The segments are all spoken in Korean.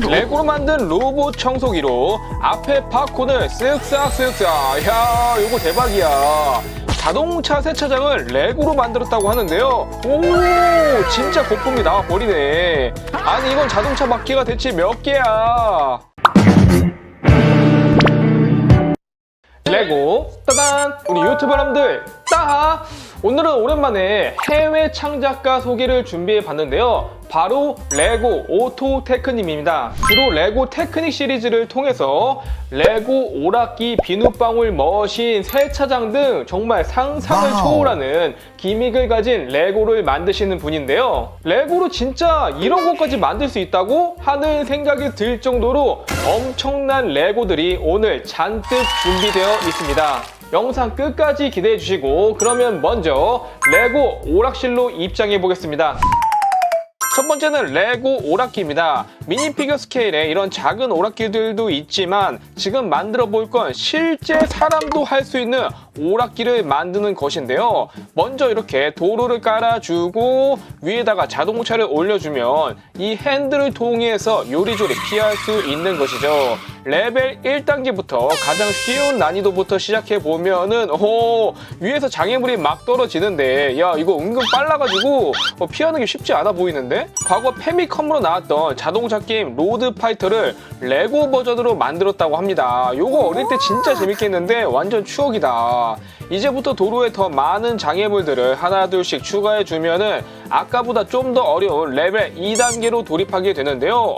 레고로 만든 로봇 청소기로 앞에 팝콘을 쓱싹쓱싹. 야, 요거 대박이야. 자동차 세차장을 레고로 만들었다고 하는데요. 오, 진짜 거품이 나와버리네. 아니, 이건 자동차 바퀴가 대체 몇 개야? 레고 따단! 우리 유튜버 여러분들 따하! 오늘은 오랜만에 해외 창작가 소개를 준비해 봤는데요. 바로 레고 오토테크님입니다. 주로 레고 테크닉 시리즈를 통해서 레고 오락기, 비눗방울 머신, 세차장 등 정말 상상을 초월하는 기믹을 가진 레고를 만드시는 분인데요. 레고로 진짜 이런 것까지 만들 수 있다고 하는 생각이 들 정도로 엄청난 레고들이 오늘 잔뜩 준비되어 있습니다. 영상 끝까지 기대해 주시고 그러면 먼저 레고 오락실로 입장해 보겠습니다. 첫 번째는 레고 오락기입니다. 미니피규어 스케일의 이런 작은 오락기들도 있지만 지금 만들어 볼 건 실제 사람도 할 수 있는 오락기를 만드는 것인데요. 먼저 이렇게 도로를 깔아주고 위에다가 자동차를 올려주면 이 핸들을 통해서 요리조리 피할 수 있는 것이죠. 레벨 1단계부터 가장 쉬운 난이도부터 시작해보면은 위에서 장애물이 막 떨어지는데 야, 이거 은근 빨라가지고 피하는 게 쉽지 않아 보이는데? 과거 페미컴으로 나왔던 자동차 게임 로드 파이터를 레고 버전으로 만들었다고 합니다. 요거 어릴 때 진짜 재밌게 했는데 완전 추억이다. 이제부터 도로에 더 많은 장애물들을 하나둘씩 추가해주면은 아까보다 좀 더 어려운 레벨 2단계로 돌입하게 되는데요.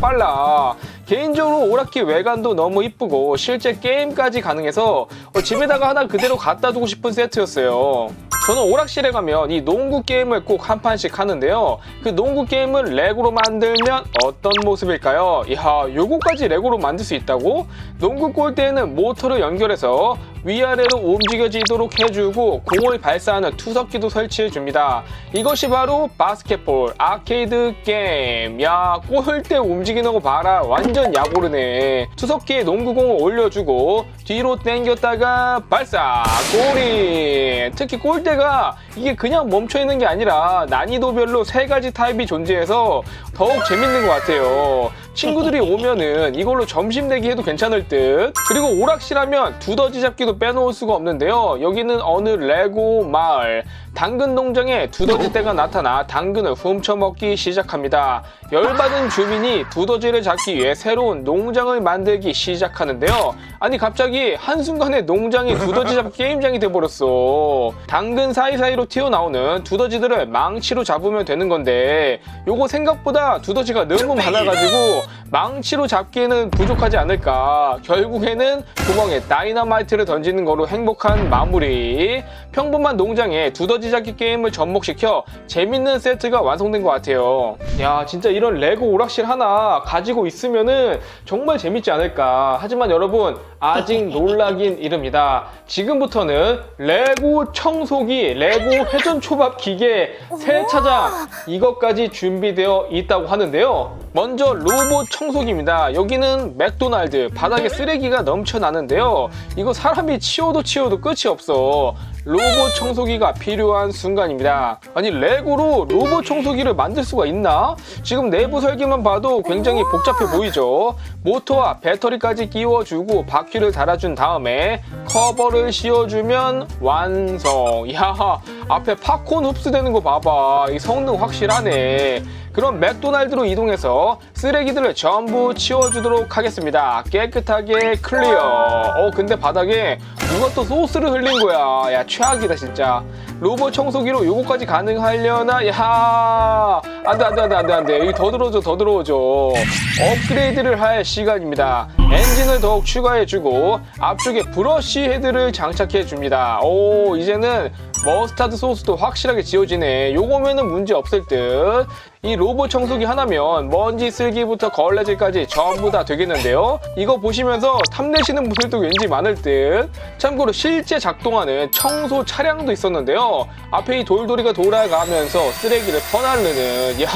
빨라. 개인적으로 오락기 외관도 너무 이쁘고 실제 게임까지 가능해서 집에다가 하나 그대로 갖다 두고 싶은 세트였어요. 저는 오락실에 가면 이 농구 게임을 꼭 한 판씩 하는데요. 그 농구 게임을 레고로 만들면 어떤 모습일까요? 이야, 요거까지 레고로 만들 수 있다고? 농구 골대에는 모터를 연결해서 위아래로 움직여지도록 해주고 공을 발사하는 투석기도 설치해줍니다. 이것이 바로 바스켓볼 아케이드 게임. 야, 골대 움직이는 거 봐라. 완전 야구르네. 투석기에 농구공을 올려주고 뒤로 당겼다가 발사! 골인! 특히 골대가 이게 그냥 멈춰있는 게 아니라 난이도별로 3가지 타입이 존재해서 더욱 재밌는 것 같아요. 친구들이 오면은 이걸로 점심 내기 해도 괜찮을 듯. 그리고 오락실 하면 두더지 잡기도 빼놓을 수가 없는데요. 여기는 어느 레고 마을. 당근 농장에 두더지 떼가 나타나 당근을 훔쳐먹기 시작합니다. 열받은 주민이 두더지를 잡기 위해 새로운 농장을 만들기 시작하는데요. 아니 갑자기 한순간에 농장이 두더지 잡기 게임장이 돼버렸어. 당근 사이사이로 튀어나오는 두더지들을 망치로 잡으면 되는 건데 요거 생각보다 두더지가 너무 많아가지고 망치로 잡기에는 부족하지 않을까. 결국에는 구멍에 다이너마이트를 던지는 거로 행복한 마무리. 평범한 농장에 두더지 잡기 게임을 접목시켜 재밌는 세트가 완성된 것 같아요. 야, 진짜 이런 레고 오락실 하나 가지고 있으면은 정말 재밌지 않을까. 하지만 여러분, 아직 놀라긴 이릅니다. 지금부터는 레고 청소기, 레고 회전초밥 기계, 세차장 이것까지 준비되어 있다고 하는데요. 먼저 로봇 청소기입니다. 여기는 맥도날드. 바닥에 쓰레기가 넘쳐나는데요. 이거 사람이 치워도 끝이 없어. 로봇 청소기가 필요한 순간입니다. 아니 레고로 로봇 청소기를 만들 수가 있나? 지금 내부 설계만 봐도 굉장히 복잡해 보이죠. 모터와 배터리까지 끼워주고 바퀴를 달아준 다음에 커버를 씌워주면 완성. 야, 앞에 팝콘 흡수되는 거 봐봐. 이 성능 확실하네. 그럼 맥도날드로 이동해서 쓰레기들을 전부 치워주도록 하겠습니다. 깨끗하게 클리어. 근데 바닥에 누가 또 소스를 흘린 거야. 야, 최악이다 진짜. 로봇 청소기로 요거까지 가능하려나? 야, 안돼. 여기 더 들어오죠. 업그레이드를 할 시간입니다. 엔진을 더욱 추가해주고 앞쪽에 브러쉬 헤드를 장착해줍니다. 오, 이제는 머스타드 소스도 확실하게 지워지네. 요거면은 문제 없을 듯. 이 로봇 청소기 하나면 먼지 쓸기부터 걸레질까지 전부 다 되겠는데요. 이거 보시면서 탐내시는 분들도 왠지 많을 듯. 참고로 실제 작동하는 청소 차량도 있었는데요. 앞에 이 돌돌이가 돌아가면서 쓰레기를 퍼나르는. 이야,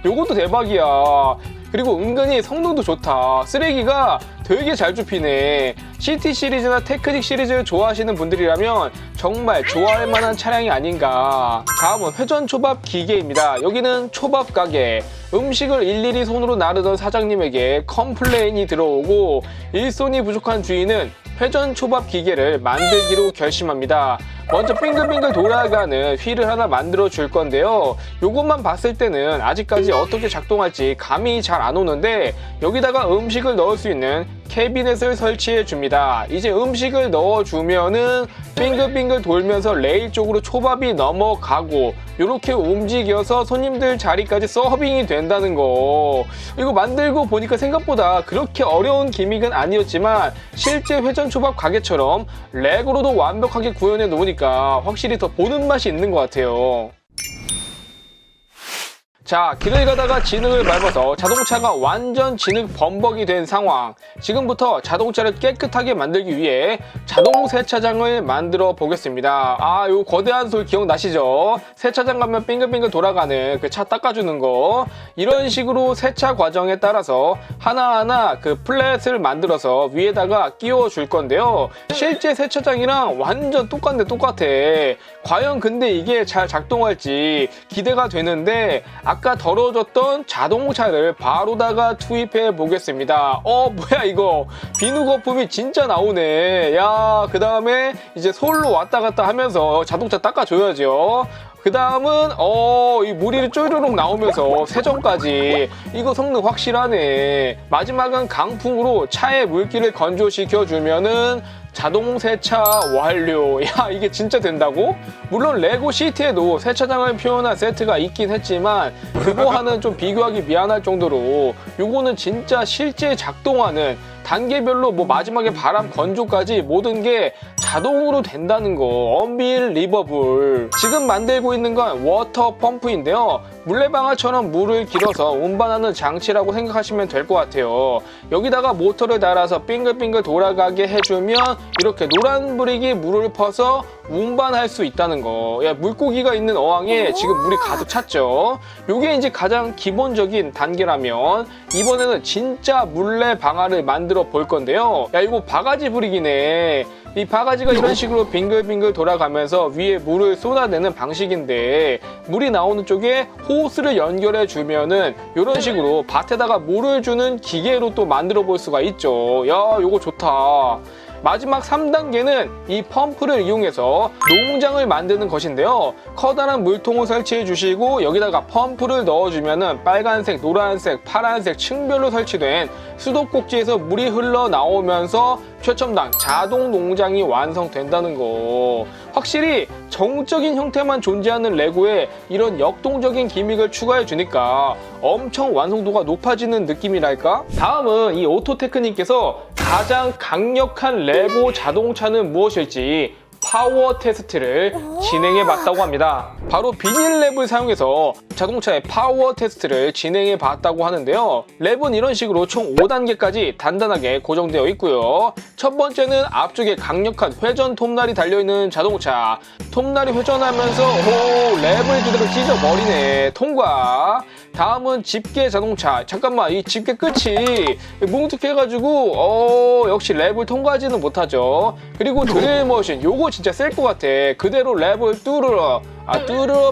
요것도 대박이야. 그리고 은근히 성능도 좋다. 쓰레기가 되게 잘 좁히네. CT 시리즈나 테크닉 시리즈를 좋아하시는 분들이라면 정말 좋아할 만한 차량이 아닌가. 다음은 회전 초밥 기계입니다. 여기는 초밥 가게. 음식을 일일이 손으로 나르던 사장님에게 컴플레인이 들어오고 일손이 부족한 주인은 회전 초밥 기계를 만들기로 결심합니다. 먼저 빙글빙글 돌아가는 휠을 하나 만들어 줄 건데요. 요것만 봤을 때는 아직까지 어떻게 작동할지 감이 잘 안 오는데 여기다가 음식을 넣을 수 있는 캐비넷을 설치해 줍니다. 이제 음식을 넣어주면은 빙글빙글 돌면서 레일 쪽으로 초밥이 넘어가고 이렇게 움직여서 손님들 자리까지 서빙이 된다는 거. 이거 만들고 보니까 생각보다 그렇게 어려운 기믹은 아니었지만 실제 회전 초밥 가게처럼 레고로도 완벽하게 구현해 놓으니까 확실히 더 보는 맛이 있는 것 같아요. 자, 길을 가다가 진흙을 밟아서 자동차가 완전 진흙 범벅이 된 상황. 지금부터 자동차를 깨끗하게 만들기 위해 자동 세차장을 만들어 보겠습니다. 아, 요 거대한 솔 기억나시죠? 세차장 가면 빙글빙글 돌아가는 그 차 닦아주는 거. 이런 식으로 세차 과정에 따라서 하나하나 그 플랫을 만들어서 위에다가 끼워 줄 건데요. 실제 세차장이랑 완전 똑같네, 똑같아. 과연 근데 이게 잘 작동할지 기대가 되는데 아까 더러워졌던 자동차를 바로다가 투입해 보겠습니다. 뭐야 이거 비누 거품이 진짜 나오네. 야, 그 다음에 이제 솔로 왔다 갔다 하면서 자동차 닦아줘야죠. 그 다음은 이 물이 쪼르륵 나오면서 세정까지. 이거 성능 확실하네. 마지막은 강풍으로 차의 물기를 건조시켜 주면은 자동 세차 완료. 야, 이게 진짜 된다고? 물론 레고 시티에도 세차장을 표현한 세트가 있긴 했지만 그거와는 좀 비교하기 미안할 정도로 요거는 진짜 실제 작동하는 단계별로 뭐 마지막에 바람 건조까지 모든 게 자동으로 된다는 거. 언빌리버블. 지금 만들고 있는 건 워터 펌프인데요. 물레방아처럼 물을 길어서 운반하는 장치라고 생각하시면 될 것 같아요. 여기다가 모터를 달아서 빙글빙글 돌아가게 해주면 이렇게 노란 브릭이 물을 퍼서 운반할 수 있다는 거. 야, 물고기가 있는 어항에 지금 물이 가득 찼죠. 요게 이제 가장 기본적인 단계라면 이번에는 진짜 물레 방아를 만들어 볼 건데요. 야, 이거 바가지 브릭이네. 이 바가지가 이런 식으로 빙글빙글 돌아가면서 위에 물을 쏟아내는 방식인데 물이 나오는 쪽에 호스를 연결해 주면은 이런 식으로 밭에다가 물을 주는 기계로 또 만들어 볼 수가 있죠. 야, 요거 좋다. 마지막 3단계는 이 펌프를 이용해서 농장을 만드는 것인데요. 커다란 물통을 설치해 주시고 여기다가 펌프를 넣어주면 빨간색, 노란색, 파란색 층별로 설치된 수도꼭지에서 물이 흘러나오면서 최첨단 자동 농장이 완성된다는 거. 확실히 정적인 형태만 존재하는 레고에 이런 역동적인 기믹을 추가해 주니까 엄청 완성도가 높아지는 느낌이랄까? 다음은 이 오토테크님께서 가장 강력한 레고 자동차는 무엇일지 파워 테스트를 진행해 봤다고 합니다. 바로 비닐 랩을 사용해서 자동차의 파워 테스트를 진행해 봤다고 하는데요. 랩은 이런 식으로 총 5단계까지 단단하게 고정되어 있고요. 첫 번째는 앞쪽에 강력한 회전 톱날이 달려있는 자동차. 톱날이 회전하면서 랩을 그대로 찢어버리네. 통과. 다음은 집게 자동차. 잠깐만, 이 집게 끝이 뭉툭해가지고 역시 랩을 통과하지는 못하죠. 그리고 드릴 머신, 요거 진짜 셀 것 같아. 그대로 랩을 뚫어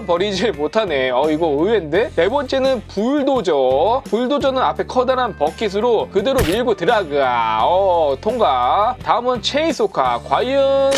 버리질 못하네. 이거 의외인데? 네 번째는 불도저. 불도저는 앞에 커다란 버킷으로 그대로 밀고 들어가. 통과. 다음은 체인소카. 과연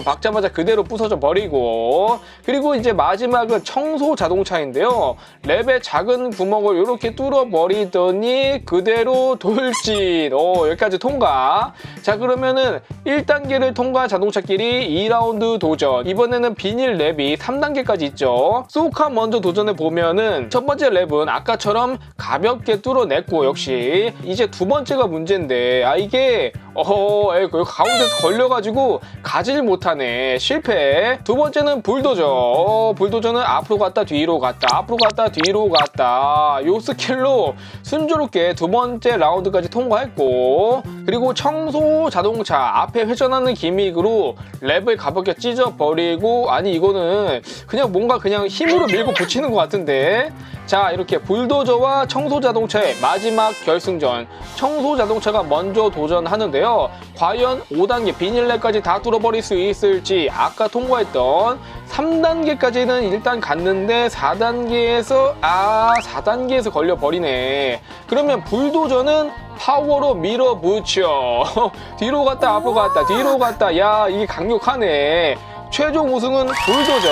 박자마자 그대로 부서져 버리고. 그리고 이제 마지막은 청소 자동차인데요. 랩의 작은 구멍을 이렇게 뚫어 버리더니 그대로 돌진. 여기까지 통과. 자, 그러면은 1단계를 통과한 자동차끼리 2라운드 도전. 이번에는 비닐 랩이 3단계까지 있죠. 소카 먼저 도전해 보면은 첫 번째 랩은 아까처럼 가볍게 뚫어냈고 역시 이제 두 번째가 문제인데 이게 가운데서 걸려가지고 가지를 못하네. 실패. 두 번째는 불도저. 불도저는 앞으로 갔다 뒤로 갔다 앞으로 갔다 뒤로 갔다 요 스킬로 순조롭게 두 번째 라운드까지 통과했고, 그리고 청소 자동차 앞에 회전하는 기믹으로 랩을 가볍게 찢어버리고, 아니 이거는 그냥 뭔가 그냥 힘으로 밀고 붙이는 것 같은데. 자, 이렇게 불도저와 청소 자동차의 마지막 결승전. 청소 자동차가 먼저 도전하는데요. 과연 5단계 비닐랩까지 다 뚫어버릴 수 있을지 아까 통과했던 3단계까지는 일단 갔는데 4단계에서 걸려버리네. 그러면 불도저는 파워로 밀어붙여. 뒤로 갔다 앞으로 갔다 뒤로 갔다. 야, 이게 강력하네. 최종 우승은 불도저.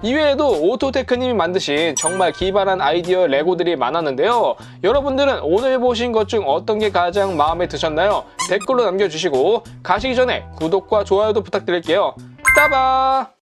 이외에도 오토테크님이 만드신 정말 기발한 아이디어 레고들이 많았는데요. 여러분들은 오늘 보신 것 중 어떤 게 가장 마음에 드셨나요? 댓글로 남겨주시고 가시기 전에 구독과 좋아요도 부탁드릴게요. 따바!